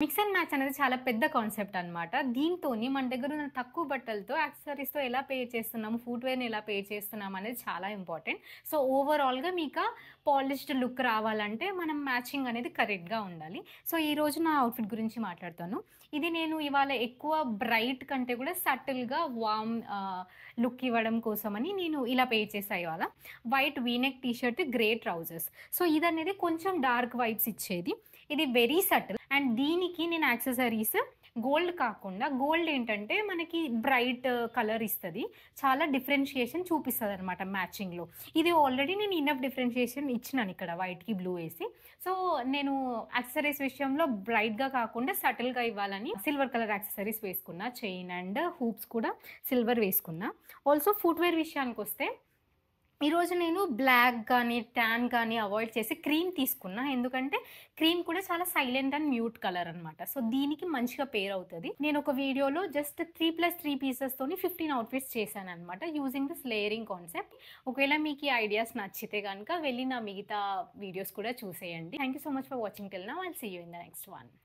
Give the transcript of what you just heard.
Mix and match అనేది చాలా పెద్ద కాన్సెప్ట్ అనమాట. దీంతోని మన దగ్గరున్న తక్కువ బట్టలతో యాక్సెసరీస్‌తో ఎలా పెయిర్ చేస్తున్నాము, ఫుట్‌వేర్‌ని ఎలా పెయిర్ చేస్తున్నాము అనేది చాలా ఇంపార్టెంట్. సో, ఓవరాల్‌గా మీకా పాలిష్డ్ లుక్ రావాలంటే మనం మ్యాచింగ్ అనేది కరెక్ట్‌గా ఉండాలి. సో, ఈరోజు నా అవుట్‌ఫిట్ గురించి మాట్లాడతాను. ఇది నేను ఇవాళ ఎక్కువ బ్రైట్ కంటే కూడా సటిల్‌గా లుక్ ఇవ్వడం కోసమని నేను ఇలా పెయిర్ చేశా ఇవాళ. White V neck T shirt, grey trousers. So, ఇదనేది కొంచెం డార్క్ వైబ్స్ ఇచ్చేది. ఇది వెరీ సటిల్ అండ్ దీనికి నేను యాక్సెసరీస్ గోల్డ్ కాకుండా గోల్డ్ ఏంటంటే మనకి బ్రైట్ కలర్ ఇస్తది. చాలా డిఫరెన్షియేషన్ చూపిస్తదనమాట మ్యాచింగ్‌లో. ఇది ఆల్రెడీ నేను ఇనఫ్ డిఫరెన్షియేషన్ ఇచ్చినాను ఇక్కడ వైట్‌కి బ్లూ ఏసి. సో, నేను యాక్సెసరీస్ విషయంలో బ్రైట్‌గా కాకుండా సటిల్‌గా ఇవ్వాలని సిల్వర్ కలర్ యాక్సెసరీస్ వేసుకున్నా. చైన్ అండ్ హూప్స్ కూడా సిల్వర్ వేసుకున్నా. ఆల్సో ఫుట్‌వేర్ విషయానికొస్తే ఈరోజు నేను బ్లాక్ గానీ, టాన్ గానీ అవాయిడ్ చేసి క్రీమ్ తీసుకున్నా. ఎందుకంటే క్రీమ్ కూడా చాలా సైలెంట్ అండ్ మ్యూట్ కలర్ అనమాట. సో, దీనికి మంచిగా పెయిర్ అవుతది. నేనొక వీడియోలో జస్ట్ 3+3 పీసెస్‌తోని 15 అవుట్‌ఫిట్స్ చేశాననమాట. Using this layering concept. ఒకవేళ మీకు ఈ ఐడియాస్ నచ్చితే గనక వెళ్లి నా మిగతా వీడియోస్ కూడా చూసేయండి. Thank you so much for watching till now. I'll see you in the next one.